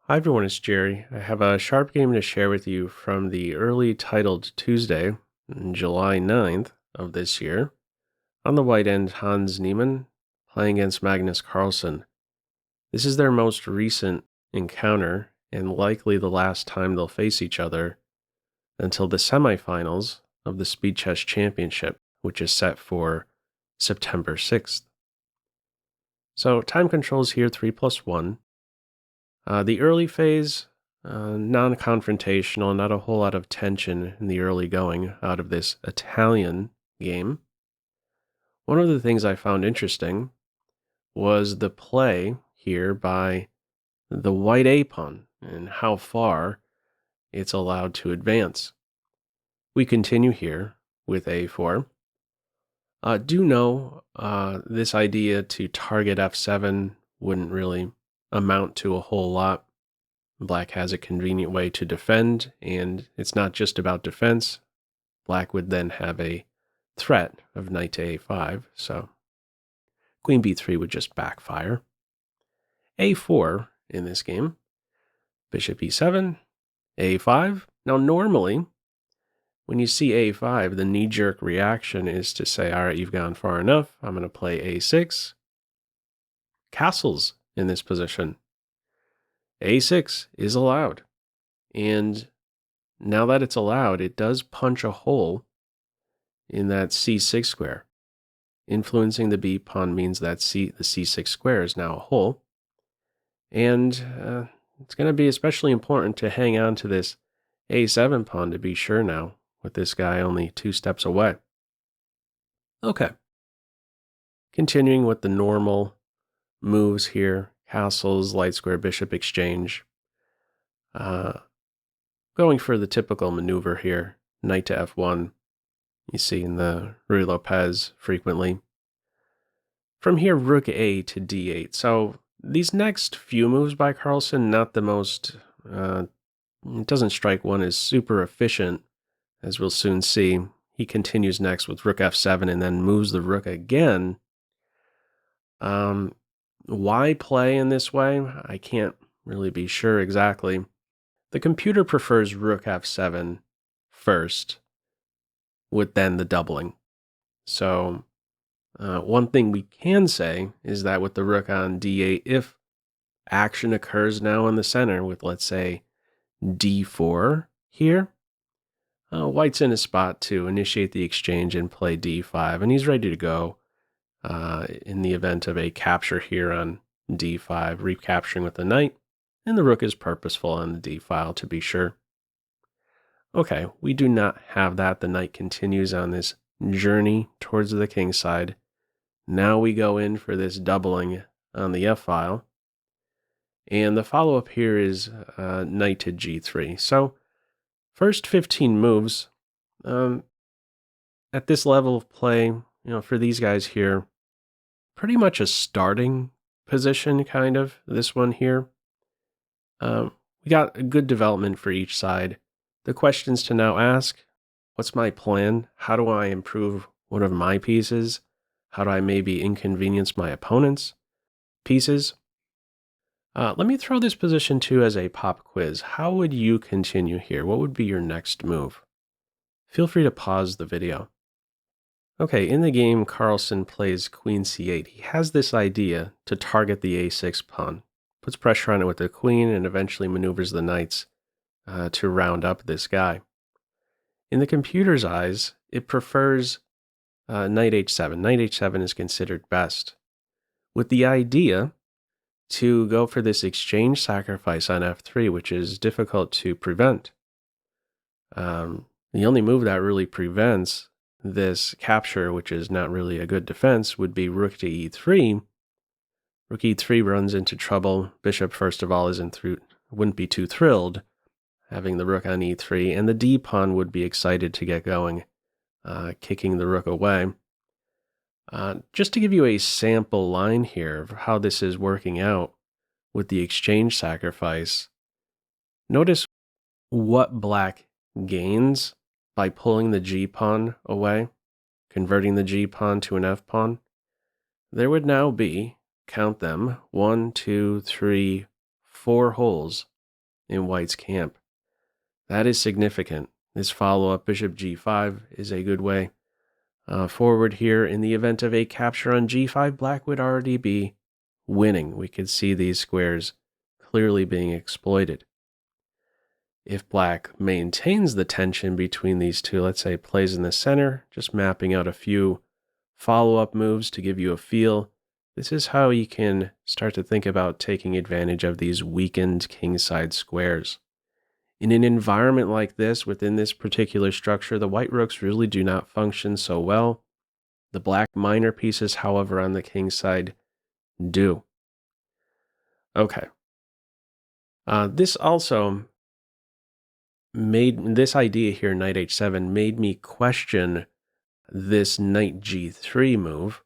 Hi everyone, it's Jerry. I have a sharp game to share with you from the early titled Tuesday, July 9th of this year. On the white end, Hans Niemann playing against Magnus Carlsen. This is their most recent encounter and likely the last time they'll face each other until the semifinals of the Speed Chess Championship, which is set for September 6th. So time controls here 3+1. The early phase, non-confrontational, not a whole lot of tension in the early going out of this Italian game. One of the things I found interesting was the play here by the white A pawn and how far it's allowed to advance. We continue here with A4. Do know this idea to target F7 wouldn't really amount to a whole lot. Black has a convenient way to defend, and it's not just about defense. Black would then have a threat of knight to a5, so queen b3 would just backfire. a4 in this game, bishop e7, a5. Now normally, when you see a5, the knee-jerk reaction is to say, all right, you've gone far enough, I'm going to play a6. Castles in this position. a6 is allowed. And now that it's allowed, it does punch a hole in that c6 square. Influencing the b pawn means that the c6 square is now a hole. And it's going to be especially important to hang on to this a7 pawn to be sure now, with this guy only 2 steps away. Okay. Continuing with the normal moves here, castles, light square, bishop exchange. Going for the typical maneuver here, knight to f1. You see in the Ruy Lopez frequently. From here, rook a to d8. So these next few moves by Carlsen, not the most, it doesn't strike one as super efficient, as we'll soon see. He continues next with rook f7 and then moves the rook again. Why play in this way? I can't really be sure exactly. The computer prefers rook f7 first, with then the doubling. So one thing we can say is that with the rook on d8, if action occurs now in the center with, let's say, d4 here, white's in a spot to initiate the exchange and play d5, and he's ready to go in the event of a capture here on d5, recapturing with the knight, and the rook is purposeful on the d file to be sure. Okay, we do not have that. The knight continues on this journey towards the king side. Now we go in for this doubling on the f file. And the follow-up here is knight to g3. So first 15 moves, at this level of play, for these guys here, pretty much a starting position, kind of, this one here. We got a good development for each side. The questions to now ask, what's my plan? How do I improve one of my pieces? How do I maybe inconvenience my opponent's pieces? Let me throw this position too as a pop quiz. How would you continue here? What would be your next move? Feel free to pause the video. Okay, in the game, Carlsen plays queen c8. He has this idea to target the a6 pawn, puts pressure on it with the queen, and eventually maneuvers the knights to round up this guy. In the computer's eyes, it prefers knight h7. Knight h7 is considered best, with the idea to go for this exchange sacrifice on f3, which is difficult to prevent. The only move that really prevents this capture, which is not really a good defense, would be rook to e3. Rook e3 runs into trouble. Bishop, first of all, wouldn't be too thrilled having the rook on e3, and the d pawn would be excited to get going, kicking the rook away. Just to give you a sample line here of how this is working out with the exchange sacrifice, notice what black gains by pulling the g pawn away, converting the g pawn to an f pawn. There would now be, count them, 1, 2, 3, 4 holes in white's camp. That is significant. This follow-up bishop g5 is a good way forward here. In the event of a capture on g5, black would already be winning. We could see these squares clearly being exploited. If black maintains the tension between these two, let's say plays in the center, just mapping out a few follow-up moves to give you a feel, this is how you can start to think about taking advantage of these weakened kingside squares. In an environment like this, within this particular structure, the white rooks really do not function so well. The black minor pieces, however, on the king side do. Okay. This also made this idea here, knight h7, made me question this knight g3 move.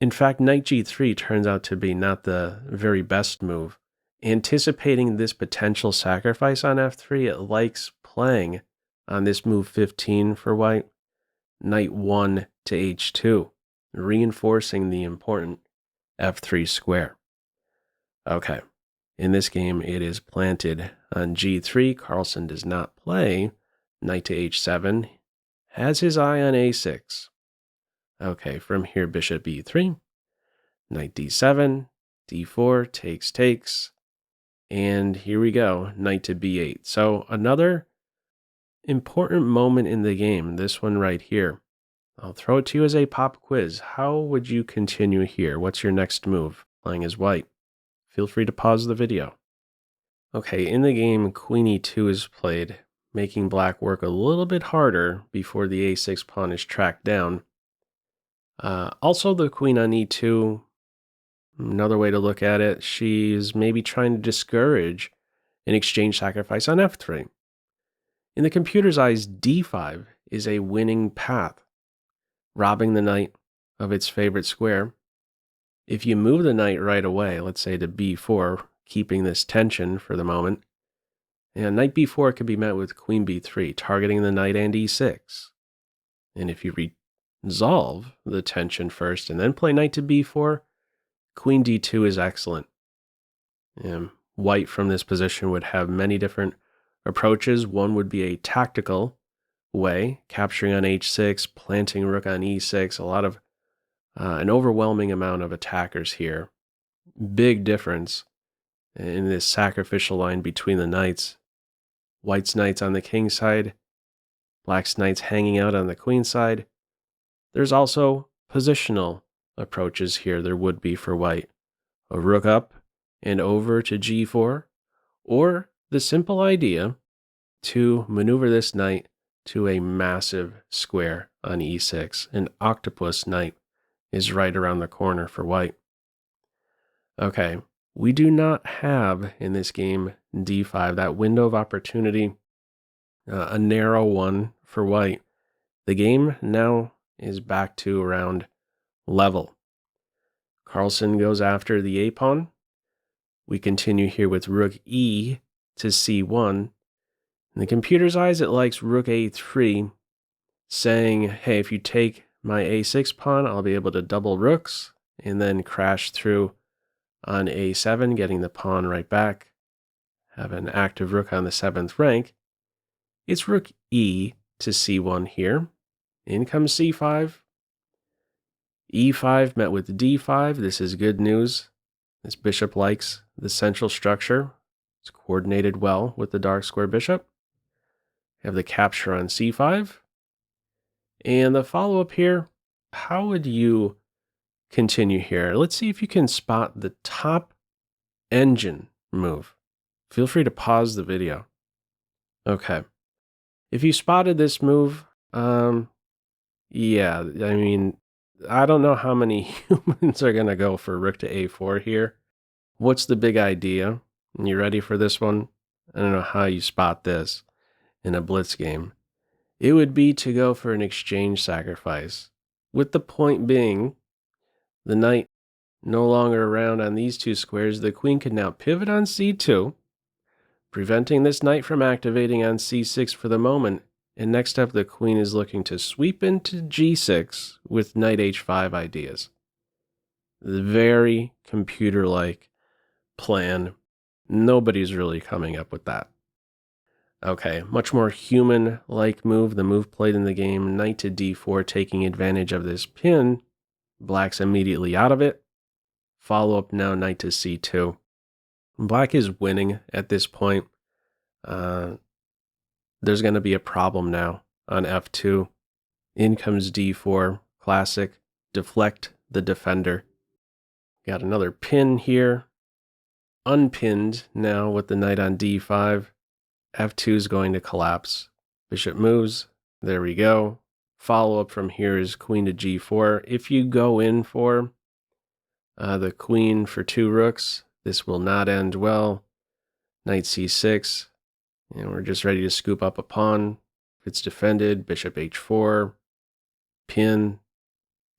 In fact, knight g3 turns out to be not the very best move. Anticipating this potential sacrifice on f3, it likes playing on this move 15 for white, knight 1 to h2, reinforcing the important f3 square. Okay, in this game it is planted on g3. Carlsen does not play knight to h7, has his eye on a6. Okay, from here bishop e3, knight d7, d4, takes, and here we go, knight to b8. So another important moment in the game, this one right here. I'll throw it to you as a pop quiz. How would you continue here? What's your next move playing as white? Feel free to pause the video. Okay, in the game, queen e2 is played, making black work a little bit harder before the a6 pawn is tracked down. Also, the queen on e2, another way to look at it, she's maybe trying to discourage an exchange sacrifice on f3. In the computer's eyes, d5 is a winning path, robbing the knight of its favorite square. If you move the knight right away, let's say to b4, keeping this tension for the moment, and knight b4 could be met with queen b3, targeting the knight and e6. And if you resolve the tension first and then play knight to b4, queen d2 is excellent. White from this position would have many different approaches. One would be a tactical way, capturing on h6, planting rook on e6, a lot of an overwhelming amount of attackers here. Big difference in this sacrificial line between the knights. White's knights on the king side, black's knights hanging out on the queen side. There's also positional approaches here there would be for white. A rook up and over to g4, or the simple idea to maneuver this knight to a massive square on e6. An octopus knight is right around the corner for white. Okay, we do not have in this game d5, that window of opportunity, a narrow one for white. The game now is back to around level. Carlsen goes after the a-pawn. We continue here with rook e to c1. In the computer's eyes, it likes rook a3, saying, hey, if you take my a6 pawn, I'll be able to double rooks and then crash through on a7, getting the pawn right back. Have an active rook on the 7th rank. It's rook e to c1 here. In comes c5. e5 met with d5. This is good news. This bishop likes the central structure. It's coordinated well with the dark square bishop. Have the capture on c5. And the follow-up here, how would you continue here? Let's see if you can spot the top engine move. Feel free to pause the video. Okay. If you spotted this move, yeah, I mean, I don't know how many humans are going to go for rook to a4 here. What's the big idea? You ready for this one? I don't know how you spot this in a blitz game. It would be to go for an exchange sacrifice, with the point being the knight no longer around on these two squares. The queen can now pivot on c2, preventing this knight from activating on c6 for the moment. And next up, the queen is looking to sweep into g6 with knight h5 ideas. The very computer-like plan. Nobody's really coming up with that. Okay, much more human-like move. The move played in the game, knight to d4, taking advantage of this pin. Black's immediately out of it. Follow up now, knight to c2. Black is winning at this point. There's going to be a problem now on f2. In comes d4, classic. Deflect the defender. Got another pin here. Unpinned now with the knight on d5. f2 is going to collapse. Bishop moves. There we go. Follow up from here is queen to g4. If you go in for the queen for 2 rooks, this will not end well. Knight c6. And we're just ready to scoop up a pawn. If it's defended, bishop h4. Pin.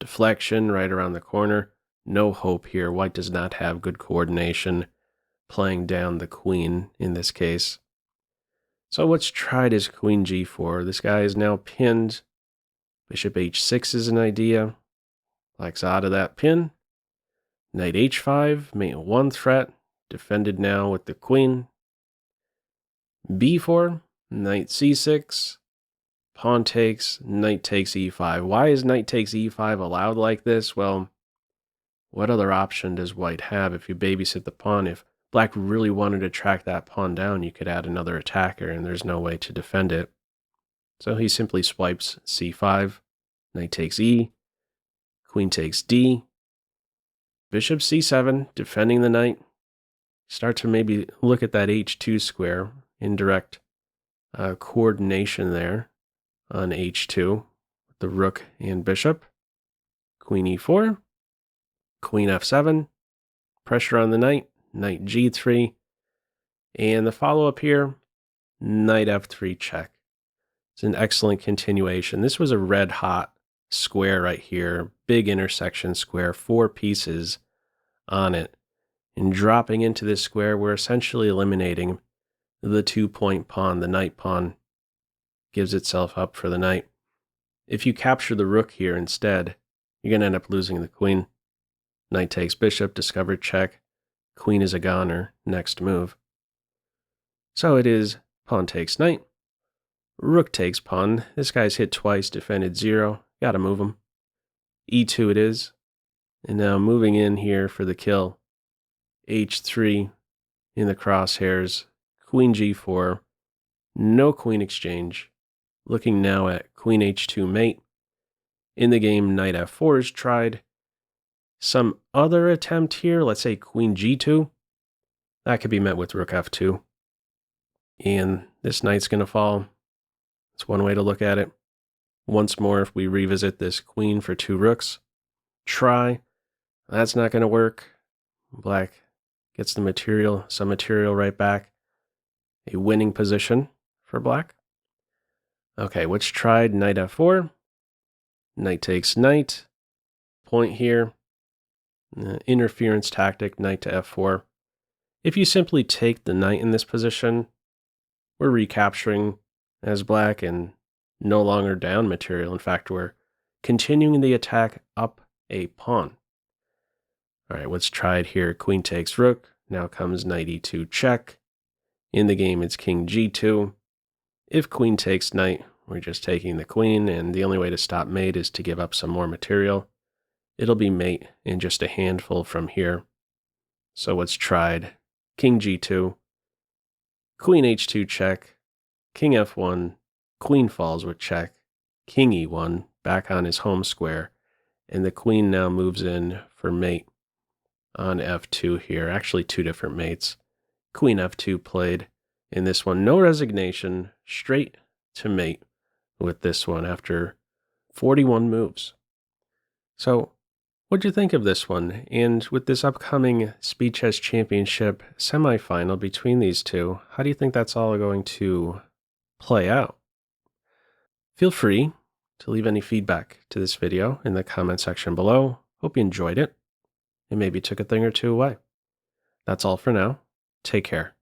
Deflection right around the corner. No hope here. White does not have good coordination playing down the queen in this case. So what's tried is queen g4. This guy is now pinned. Bishop h6 is an idea. Black's out of that pin. Knight h5, mate 1 threat. Defended now with the queen. b4, knight c6. Pawn takes, knight takes e5. Why is knight takes e5 allowed like this? Well, what other option does white have if you babysit the pawn? If black really wanted to track that pawn down, you could add another attacker, and there's no way to defend it. So he simply swipes c5, knight takes e, queen takes d, bishop c7, defending the knight. Start to maybe look at that h2 square, indirect coordination there on h2 with the rook and bishop. Queen e4, queen f7, pressure on the knight, knight g3, and the follow-up here, knight f3 check. It's an excellent continuation. This was a red-hot square right here, big intersection square, 4 pieces on it. And dropping into this square, we're essentially eliminating the 2-point pawn. The knight pawn gives itself up for the knight. If you capture the rook here instead, you're going to end up losing the queen. Knight takes bishop, discovered check. Queen is a goner, next move. So it is pawn takes knight. Rook takes pawn. This guy's hit twice, defended 0. Gotta move him. e2 it is. And now moving in here for the kill. h3 in the crosshairs. Queen g4. No queen exchange. Looking now at queen h2 mate. In the game, knight f4 is tried. Some other attempt here, let's say queen g2. That could be met with rook f2. And this knight's going to fall. That's one way to look at it. Once more, if we revisit this queen for 2 rooks, try. That's not going to work. Black gets the material, some material right back. A winning position for black. Okay, what's tried? Knight f4. Knight takes knight. Point here. Interference tactic, knight to f4. If you simply take the knight in this position, we're recapturing as black and no longer down material. In fact, we're continuing the attack up a pawn. All right, what's tried here? Queen takes rook. Now comes knight e2 check. In the game, it's king g2. If queen takes knight, we're just taking the queen, and the only way to stop mate is to give up some more material. It'll be mate in just a handful from here. So what's tried? King g2. Queen h2 check. King f1. Queen falls with check. King e1 back on his home square. And the queen now moves in for mate on f2 here. Actually, 2 different mates. Queen f2 played in this one. No resignation. Straight to mate with this one after 41 moves. So what'd you think of this one? And with this upcoming Speed Chess Championship semifinal between these two, how do you think that's all going to play out? Feel free to leave any feedback to this video in the comment section below. Hope you enjoyed it and maybe took a thing or two away. That's all for now. Take care.